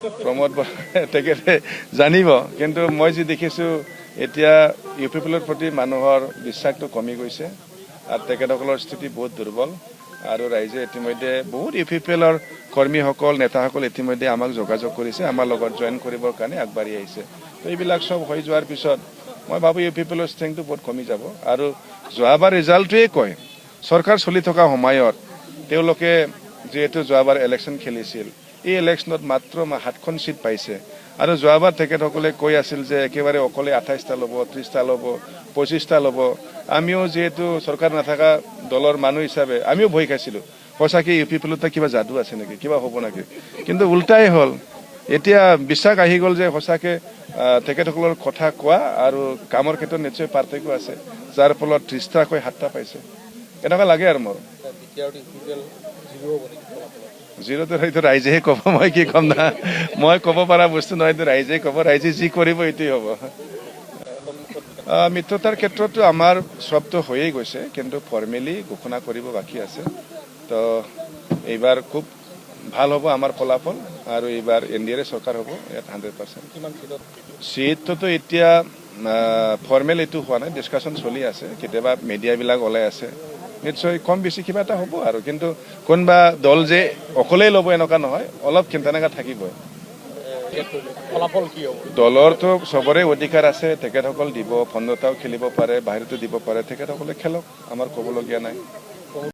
প্ৰমোদ তেখেতে জানিব, কিন্তু মই যি দেখিছোঁ এতিয়া ইউ পি পি এলৰ প্ৰতি মানুহৰ বিশ্বাসটো কমি গৈছে আৰু তেখেতসকলৰ স্থিতি বহুত দুৰ্বল। আৰু ৰাইজে ইতিমধ্যে বহুত ইউ পি পি এলৰ কৰ্মীসকল নেতাসকল ইতিমধ্যে আমাক যোগাযোগ কৰিছে, আমাৰ লগত জইন কৰিবৰ কাৰণে আগবাঢ়ি আহিছে। তো এইবিলাক চব হৈ যোৱাৰ পিছত মই ভাবোঁ ইউ পি পি এলৰ ষ্ট্ৰেংথটো বহুত কমি যাব। আৰু যোৱাবাৰ ৰিজাল্টটোৱে কয়, চৰকাৰ চলি থকা সময়ত তেওঁলোকে যিহেতু যোৱাবাৰ ইলেকশ্যন খেলিছিল, এই ইলেকশ্যনত মাত্ৰ 7খন চিট পাইছে। আৰু যোৱাবাৰ তেখেতসকলে কৈ আছিল যে একেবাৰে অকলে 28টা ল'ব, 30টা ল'ব, 25টা ল'ব। আমিও যিহেতু চৰকাৰ নাথাকা দলৰ মানুহ হিচাপে আমিও ভয় খাইছিলোঁ, সঁচাকৈ ইউ পি পি এলত কিবা যাদু আছে নেকি, কিবা হ'ব নেকি। কিন্তু উল্টাই হ'ল, এতিয়া বিশ্বাস আহি গ'ল যে সঁচাকৈ তেখেতসকলৰ কথা কোৱা আৰু কামৰ ক্ষেত্ৰত নিশ্চয় পাৰ্থক্য আছে, যাৰ ফলত 30টাকৈ 7টা পাইছে। এনেকুৱা লাগে আৰু মোৰ। জিৰ'টো হয়তো ৰাইজেহে ক'ব, মই কি ক'ম না, মই ক'ব পৰা বস্তু নহয়, ৰাইজে ক'ব, ৰাইজে যি কৰিব এইটোৱে হ'ব। মিত্ৰতাৰ ক্ষেত্ৰতো আমাৰ চবটো হৈয়ে গৈছে, কিন্তু ফৰ্মেলি ঘোষণা কৰিব বাকী আছে। তো এইবাৰ খুব ভাল হ'ব আমাৰ ফলাফল, আৰু এইবাৰ NDA চৰকাৰ হ'ব ইয়াত 100%। চিটটোতো এতিয়া ফৰ্মেল এইটো হোৱা নাই, ডিছকাশ্যন চলি আছে, কেতিয়াবা মিডিয়াবিলাক ওলাই আছে, নিশ্চয় কম বেছি কিবা এটা হ'ব আৰু। কিন্তু কোনোবা দল যে অকলেই ল'ব এনেকুৱা নহয়, অলপ তেনেকুৱা থাকিবই। দলৰতো চবৰে অধিকাৰ আছে, তেখেতসকল দিব, 15টাও খেলিব পাৰে, বাহিৰতো দিব পাৰে, তেখেতসকলে খেলক, আমাৰ ক'বলগীয়া নাই।